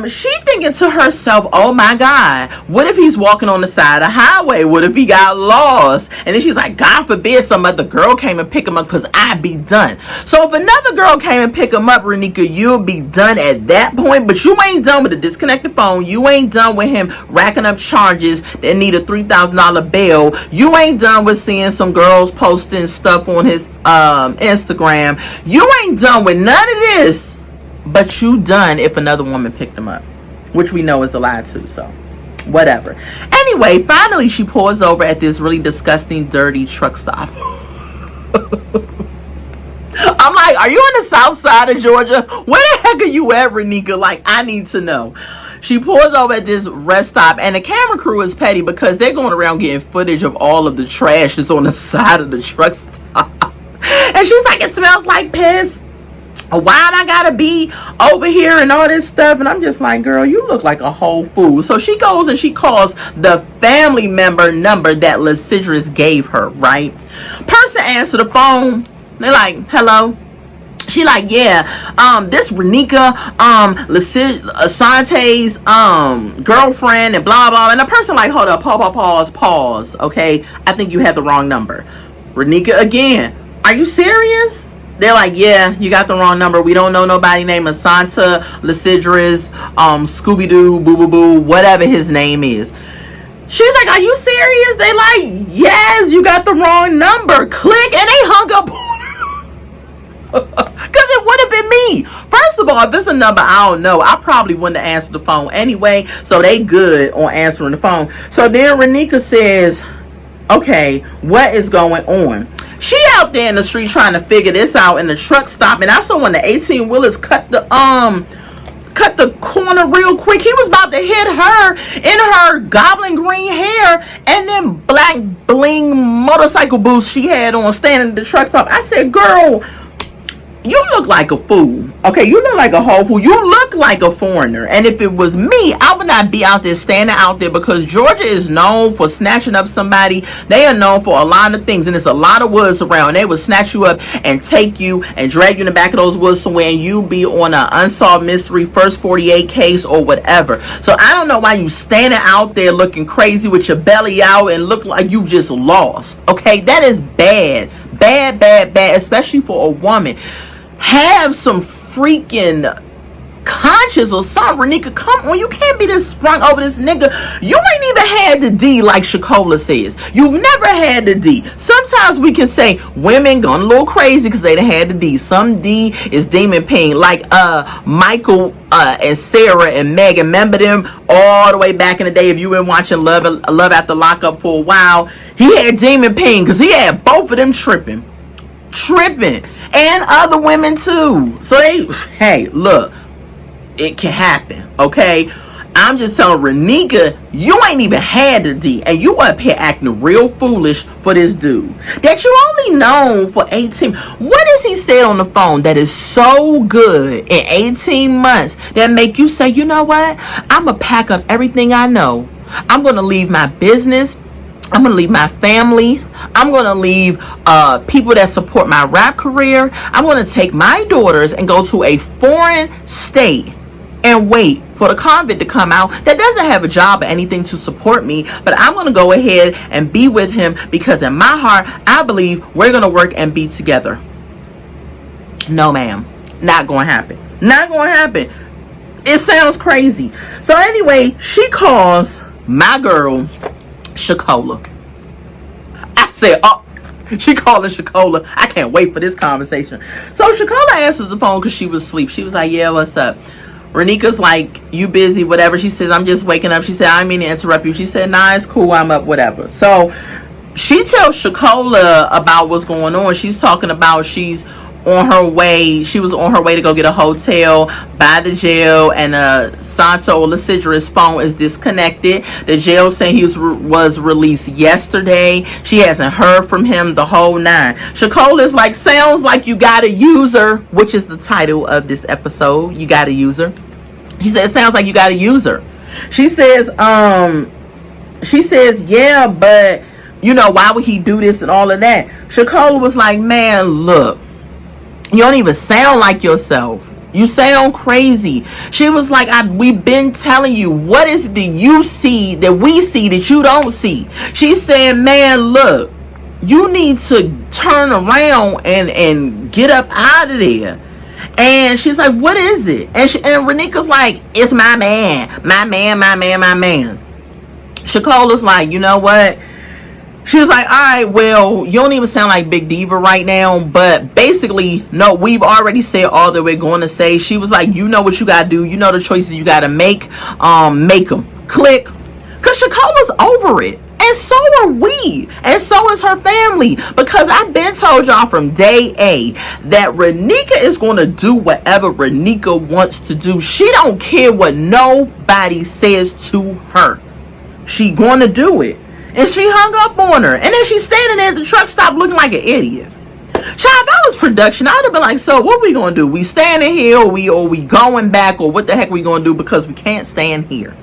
she thinking to herself, oh my God, what if he's walking on the side of the highway? What if he got lost? And then she's like, God forbid some other girl came and pick him up, because I'd be done. So if another girl came and pick him up, Renake, you'll be done at that point. But you ain't done with the disconnected phone. You ain't done with him racking up charges that need a $3,000 bail. You ain't done with seeing some girls posting stuff on his Instagram. You ain't done with none of this. But you done if another woman picked him up, which we know is a lie too, so whatever. Anyway, finally she pulls over at this really disgusting, dirty truck stop. I'm like, are you on the south side of Georgia? Where the heck are you at, Renake? Like, I need to know. She pulls over at this rest stop, and the camera crew is petty because they're going around getting footage of all of the trash that's on the side of the truck stop. And she's like, it smells like piss. Why'd I gotta be over here and all this stuff? And I'm just like, girl, you look like a whole fool. So she goes and she calls the family member number that Lysidris gave her, right? Person answer the phone. They're like, hello. She like, yeah, this Renake, Asonta's girlfriend, and blah blah. And the person like, hold up, pause, okay, I think you have the wrong number. Renake again, are you serious? They're like, yeah, you got the wrong number. We don't know nobody named Asonta, Lysidris, Scooby-Doo, boo-boo-boo, whatever his name is. She's like, are you serious? They like, yes, you got the wrong number. Click, and they hung up on her. Because it would have been all, if it's a number I don't know, I probably wouldn't have answered the phone anyway. So they good on answering the phone. So then Renake says, okay, what is going on? She out there in the street trying to figure this out, and the truck stopped, and I saw when the 18-wheelers cut the corner real quick. He was about to hit her in her goblin green hair and then black bling motorcycle boots she had on standing at the truck stop. I said, girl, you look like a fool. Okay, you look like a whole fool. You look like a foreigner. And if it was me, I would not be out there standing out there, because Georgia is known for snatching up somebody. They are known for a lot of things, and there's a lot of woods around. They would snatch you up and take you and drag you in the back of those woods somewhere, and you be on an unsolved mystery first 48 case or whatever. So I don't know why you standing out there looking crazy with your belly out and look like you just lost. Okay, that is bad. Bad, especially for a woman. Have some freaking conscience or something, Renake. Come on, you can't be this sprung over this nigga. You ain't even had the D, like Shakola says. You've never had the D. Sometimes we can say women gone a little crazy because they done had the D. Some D is demon pain, like Michael and Sarah and Megan. Remember them all the way back in the day? If you've been watching Love After Lockup for a while, he had demon pain because he had both of them tripping, and other women too. So hey, look, it can happen, okay? I'm just telling Renake, you ain't even had the D, and you up here acting real foolish for this dude that you only known for 18. What has he said on the phone that is so good in 18 months that make you say, you know what? I'm gonna pack up everything I know. I'm gonna leave my business. I'm going to leave my family. I'm going to leave people that support my rap career. I'm going to take my daughters and go to a foreign state and wait for the convict to come out that doesn't have a job or anything to support me. But I'm going to go ahead and be with him because in my heart, I believe we're going to work and be together. No, ma'am. Not going to happen. Not going to happen. It sounds crazy. So anyway, she calls my girl Shakola. I said, oh, she calling Shakola. I can't wait for this conversation. So Shakola answers the phone because she was asleep. She was like, yeah, what's up? Reneke's like, you busy, whatever. She says, I'm just waking up. She said, I didn't mean to interrupt you. She said, nah, it's cool, I'm up, whatever. So she tells Shakola about what's going on. She's talking about she was on her way to go get a hotel by the jail, and Asonta or Lasidra's phone is disconnected. The jail saying he was released yesterday. She hasn't heard from him the whole nine. Shakola is like, sounds like you got a user, which is the title of this episode. You got a user. She said, it sounds like you got a user. She says, yeah, but you know, why would he do this and all of that? Shakola was like, man, look, you don't even sound like yourself. You sound crazy. She was like, we've been telling you, what is it that you see that we see that you don't see? She said, man, look, you need to turn around and get up out of there. And she's like, what is it? And Reneke's like, it's my man. Shakola's like, you know what? She was like, all right, well, you don't even sound like Big Diva right now. But basically, no, we've already said all that we're going to say. She was like, you know what you got to do. You know the choices you got to make. Make them. Click. Because Shakola's over it. And so are we. And so is her family. Because I've been told y'all from day A that Renake is going to do whatever Renake wants to do. She don't care what nobody says to her. She going to do it. And she hung up on her. And then she's standing there at the truck stop looking like an idiot. Child, if I was production, I'd have been like, so what we going to do? We standing here or we going back, or what the heck we going to do, because we can't stand here.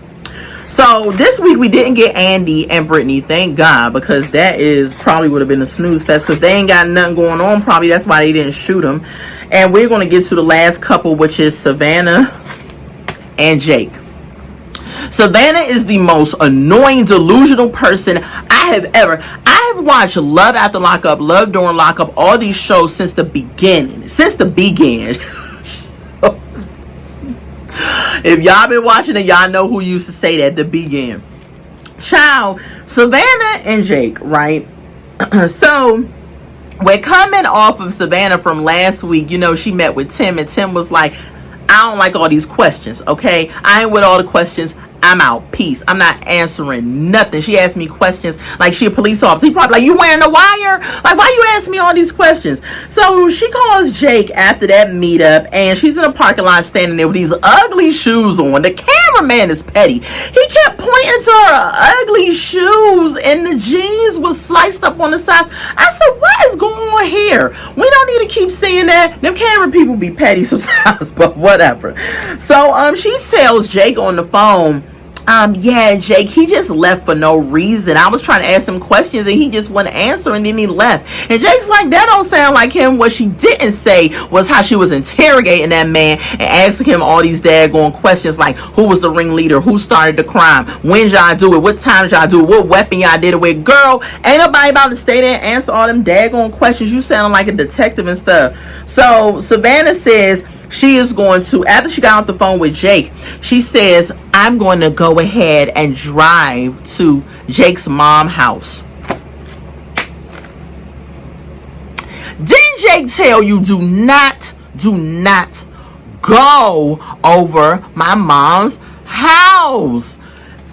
So this week we didn't get Andy and Brittany, thank God, because that is probably would have been a snooze fest, because they ain't got nothing going on. Probably that's why they didn't shoot them. And we're going to get to the last couple, which is Savannah and Jake. Savannah is the most annoying, delusional person I have watched Love After Lockup, Love During Lockup, all these shows since the beginning. If y'all been watching it, y'all know who used to say that, the beginning. Child, Savannah and Jake, right? So we're coming off of Savannah from last week. You know, she met with Tim, and Tim was like, I don't like all these questions, okay? I ain't with all the questions. I'm out. Peace. I'm not answering nothing. She asked me questions like she a police officer. He probably like, you wearing a wire? Like, why you asking me all these questions? So she calls Jake after that meetup, and she's in a parking lot standing there with these ugly shoes on. The cameraman is petty. He kept pointing to her ugly shoes, and the jeans was sliced up on the sides. I said, what is going on here? We don't need to keep saying that. Them camera people be petty sometimes, but whatever. So she tells Jake on the phone, yeah, Jake, he just left for no reason. I was trying to ask him questions and he just wouldn't answer, and then he left. And Jake's like, that don't sound like him. What she didn't say was how she was interrogating that man and asking him all these daggone questions like, who was the ringleader? Who started the crime? When y'all do it? What time y'all do it? What weapon y'all did it with? Girl, ain't nobody about to stay there and answer all them daggone questions. You sound like a detective and stuff. So Savannah says she is going to, after she got off the phone with Jake, she says, I'm going to go ahead and drive to Jake's mom's house. Didn't Jake tell you, do not go over my mom's house?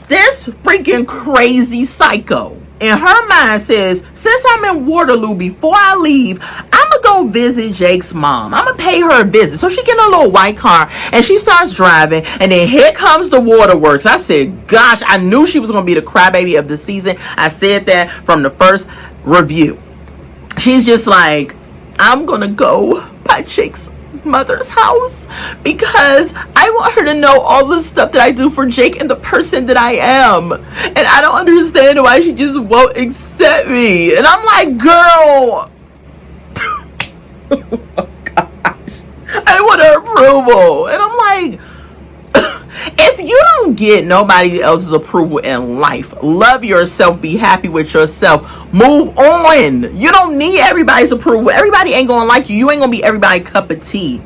This freaking crazy psycho in her mind says, since I'm in Waterloo, before I leave, I'm gonna go visit Jake's mom. I'm gonna pay her a visit. So she get in a little white car and she starts driving, and then here comes the waterworks. I said, gosh, I knew she was gonna be the crybaby of the season. I said that from the first review. She's just like, I'm gonna go by Jake's mother's house because I want her to know all the stuff that I do for Jake and the person that I am, and I don't understand why she just won't accept me. And I'm like, girl, oh gosh, I want her approval. And I'm like, if you don't get nobody else's approval in life, love yourself, be happy with yourself, move on. You don't need everybody's approval. Everybody ain't gonna like you. You ain't gonna be everybody's cup of tea.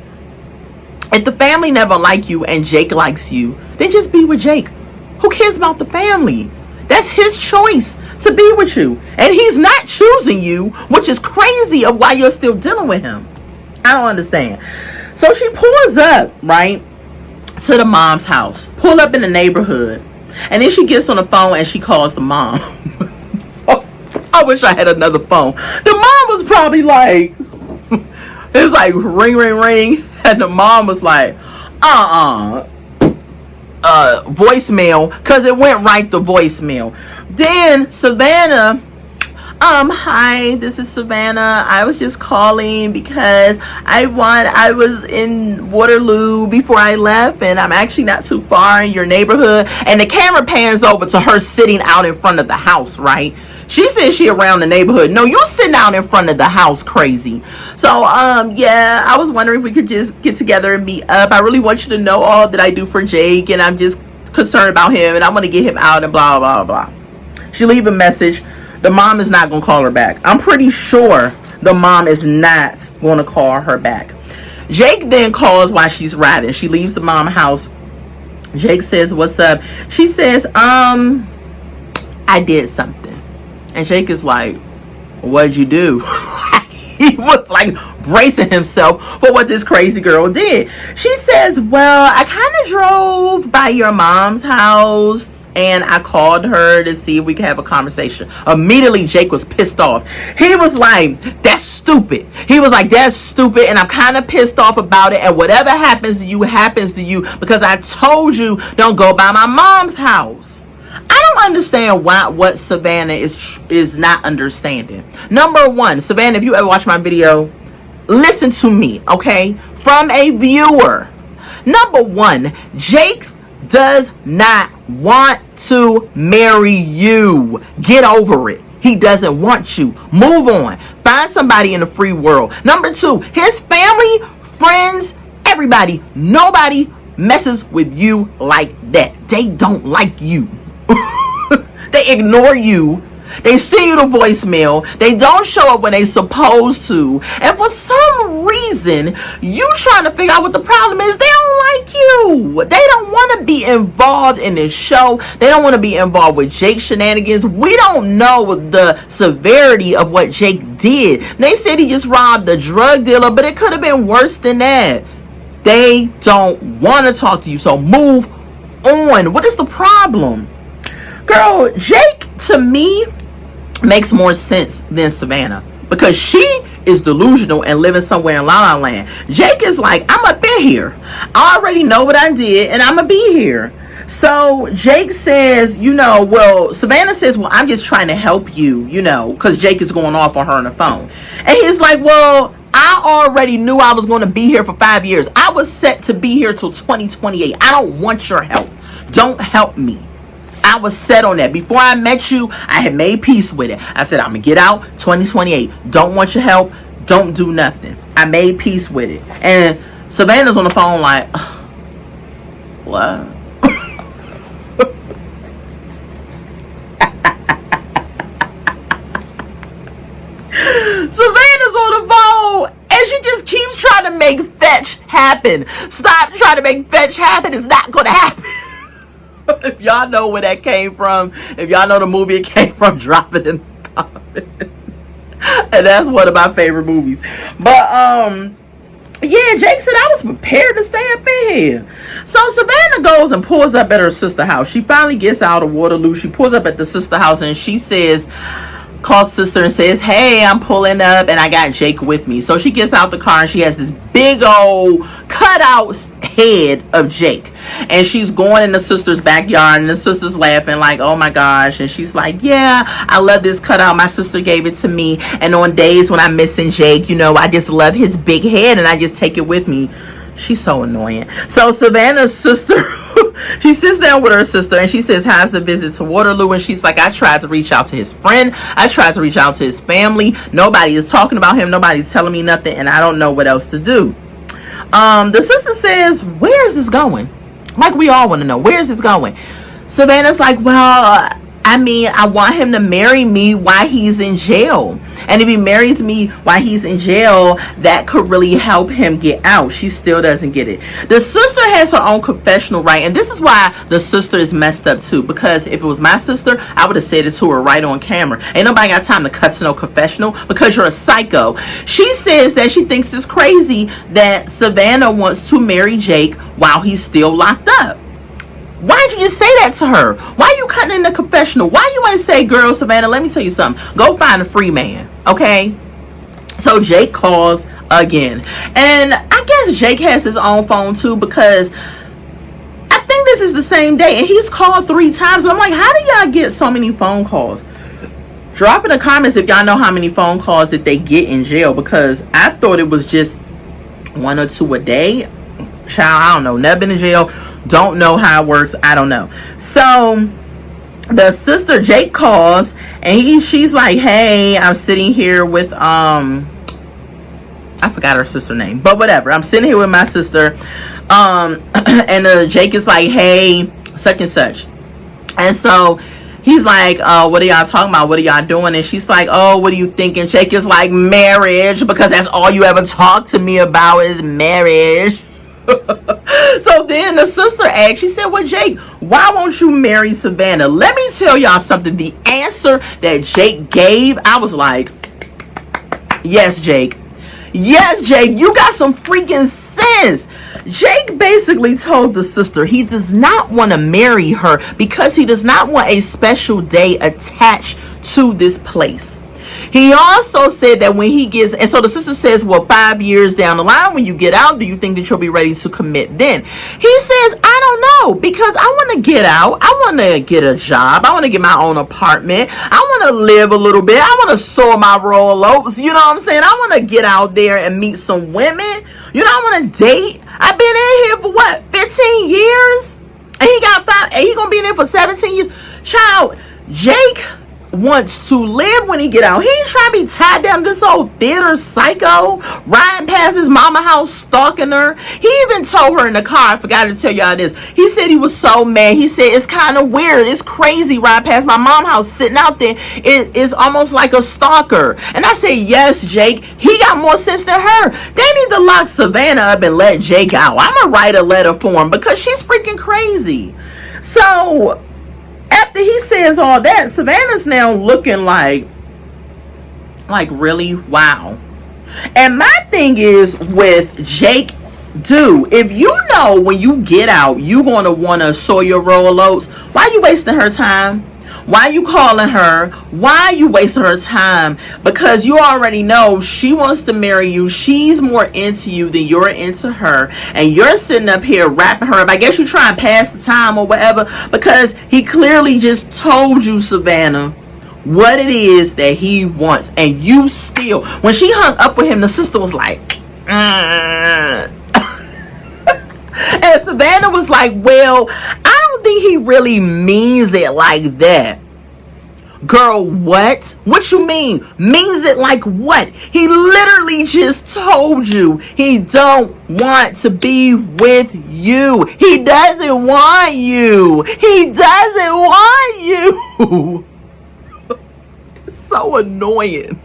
If the family never like you and Jake likes you, then just be with Jake. Who cares about the family? That's his choice to be with you, and he's not choosing you, which is crazy of why you're still dealing with him. I don't understand. So she pulls up, right, to the mom's house, pull up in the neighborhood, and then she gets on the phone and she calls the mom. Oh, I wish I had another phone. The mom was probably like, it's like ring, ring, ring, and the mom was like, voicemail, because it went right to voicemail. Then Savannah, hi, this is Savannah. I was just calling because I was in Waterloo before I left, and I'm actually not too far in your neighborhood. And the camera pans over to her sitting out in front of the house, right? She says she around the neighborhood. No, you're sitting out in front of the house, crazy. So, yeah, I was wondering if we could just get together and meet up. I really want you to know all that I do for Jake, and I'm just concerned about him, and I want to get him out, and blah, blah, blah. She leave a message. The mom is not going to call her back. I'm pretty sure the mom is not going to call her back. Jake then calls while she's riding. She leaves the mom house. Jake says, what's up? She says, I did something. And Jake is like, what'd you do? He was like bracing himself for what this crazy girl did. She says, well, I kind of drove by your mom's house and I called her to see if we could have a conversation. Immediately, Jake was pissed off. He was like, that's stupid. He was like, that's stupid, and I'm kind of pissed off about it, and whatever happens to you because I told you don't go by my mom's house. I don't understand what Savannah is not understanding. Number one, Savannah, if you ever watch my video, listen to me, okay? From a viewer. Number one, Jake does not want to marry you. Get over it. He doesn't want you. Move on. Find somebody in the free world. Number two, his family, friends, everybody, nobody messes with you like that. They don't like you. They ignore you. They send you the voicemail. They don't show up when they supposed to. And for some reason, you trying to figure out what the problem is. They don't like you. They don't want to be involved in this show. They don't want to be involved with Jake's shenanigans. We don't know the severity of what Jake did. They said he just robbed a drug dealer, but it could have been worse than that. They don't want to talk to you. So move on. What is the problem? Girl, Jake, to me, makes more sense than Savannah. Because she is delusional and living somewhere in La La Land. Jake is like, I'm up in here. I already know what I did, and I'm going to be here. So Jake says, well, Savannah says, well, I'm just trying to help you, because Jake is going off on her on the phone. And he's like, well, I already knew I was going to be here for 5 years. I was set to be here till 2028. I don't want your help. Don't help me. I was set on that. Before I met you, I had made peace with it. I said, I'm going to get out 2028. Don't want your help. Don't do nothing. I made peace with it. And Savannah's on the phone like, what? Savannah's on the phone and she just keeps trying to make fetch happen. Stop trying to make fetch happen. It's not going to happen. If y'all know where that came from, if y'all know the movie it came from, drop it in the comments. And that's one of my favorite movies. But yeah, Jake said I was prepared to stay up in here. So Savannah goes and pulls up at her sister's house. She finally gets out of Waterloo. She pulls up at the sister house and she says, calls sister and says, hey, I'm pulling up and I got Jake with me. So she gets out the car and she has this big old cutout head of Jake. And she's going in the sister's backyard and the sister's laughing like, oh my gosh. And she's like, yeah, I love this cutout. My sister gave it to me. And on days when I'm missing Jake, I just love his big head and I just take it with me. She's so annoying. So Savannah's sister, she sits down with her sister and she says, how's the visit to Waterloo? And she's like, I tried to reach out to his friend. I tried to reach out to his family. Nobody is talking about him. Nobody's telling me nothing. And I don't know what else to do. The sister says, where is this going? Like, we all want to know, where is this going? Savannah's like, well, I want him to marry me while he's in jail. And if he marries me while he's in jail, that could really help him get out. She still doesn't get it. The sister has her own confessional, right? And this is why the sister is messed up too. Because if it was my sister, I would have said it to her right on camera. Ain't nobody got time to cut to no confessional because you're a psycho. She says that she thinks it's crazy that Savannah wants to marry Jake while he's still locked up. Why didn't you just say that to her? Why are you cutting in the confessional? Why you ain't say, girl, Savannah, let me tell you something. Go find a free man, okay? So Jake calls again. And I guess Jake has his own phone too because I think this is the same day. And he's called 3 times. And I'm like, how do y'all get so many phone calls? Drop in the comments if y'all know how many phone calls that they get in jail. Because I thought it was just 1 or 2 a day. Child, I don't know. Never been in jail. Don't know how it works. I don't know. So the sister Jake calls and she's like, hey, I'm sitting here with I forgot her sister name, but whatever. I'm sitting here with my sister. And Jake is like, hey, such and such. And so he's like, what are y'all talking about? What are y'all doing? And she's like, oh, what are you thinking? Jake is like, marriage, because that's all you ever talk to me about is marriage. So then the sister asked, she said, well, Jake, why won't you marry Savannah? Let me tell y'all something. The answer that Jake gave, I was like, yes, Jake. Yes, Jake, you got some freaking sense. Jake basically told the sister he does not want to marry her because he does not want a special day attached to this place. He also said that when he gets, and so the sister says, well, 5 years down the line, when you get out, do you think that you'll be ready to commit then? He says, I don't know, because I want to get out. I want to get a job. I want to get my own apartment. I want to live a little bit. I want to soar my roll oats. You know what I'm saying? I want to get out there and meet some women. I want to date. I've been in here for what, 15 years? And he got 5, and he going to be in there for 17 years. Child, Jake wants to live when he get out. He ain't trying to be tied down to this old theater psycho riding past his mama house stalking her. He even told her in the car, I forgot to tell y'all this, he said he was so mad. He said it's kind of weird, it's crazy riding past my mom house sitting out there. It is almost like a stalker. And I said, yes, Jake, he got more sense than her. They need to lock Savannah up and let Jake out. I'm gonna write a letter for him because she's freaking crazy. So after he says all that, Savannah's now looking like really, wow. And my thing is with Jake Dude, if you know when you get out, you going to want to sow your roll oats, why are you wasting her time? Why are you calling her? Why are you wasting her time? Because you already know she wants to marry you. She's more into you than you're into her. And you're sitting up here wrapping her up. I guess you try and pass the time or whatever. Because he clearly just told you, Savannah, what it is that he wants. And you still, when she hung up with him, the sister was like, and Savannah was like, well, I don't think he really means it like that. Girl, what? What you mean? Means it like what? He literally just told you he don't want to be with you. He doesn't want you. He doesn't want you. It's so annoying.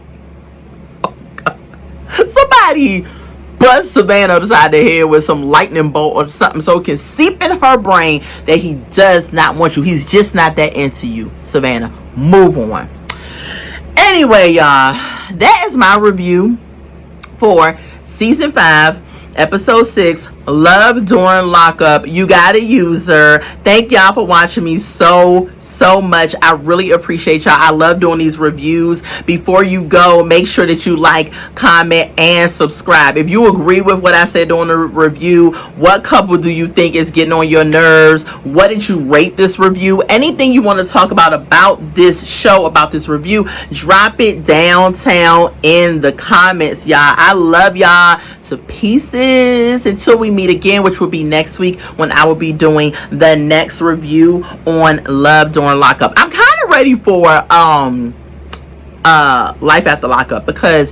Oh, God. Somebody bust Savannah upside the head with some lightning bolt or something so it can seep in her brain that he does not want you. He's just not that into you, Savannah. Move on. Anyway, y'all, that is my review for season 5, episode 6, Love During Lockup. You gotta use her. Thank y'all for watching me so much. I really appreciate y'all. I love doing these reviews. Before you go, make sure that you like, comment, and subscribe. If you agree with what I said during the review, what couple do you think is getting on your nerves? What did you rate this review? Anything you want to talk about this show, about this review, drop it downtown in the comments, y'all. I love y'all to pieces. Until we meet again, which will be next week when I will be doing the next review on Love During Lockup. I'm kind of ready for Life After Lockup because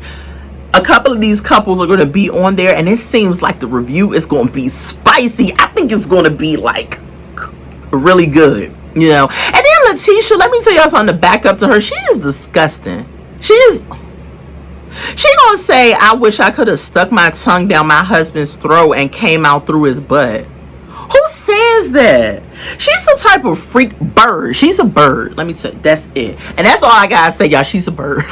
a couple of these couples are going to be on there and it seems like the review is going to be spicy. I think it's going to be like really good, you know. And then Letitia, let me tell y'all something to back up to her. She is disgusting. She gonna say, I wish I could have stuck my tongue down my husband's throat and came out through his butt. Who says that? She's some type of freak bird. She's a bird. Let me tell you, that's it. And that's all I gotta say, y'all. She's a bird.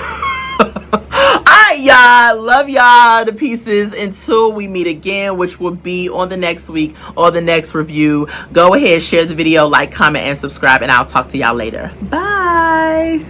Alright, y'all. Love y'all to pieces until we meet again, which will be on the next week or the next review. Go ahead, share the video, like, comment, and subscribe, and I'll talk to y'all later. Bye.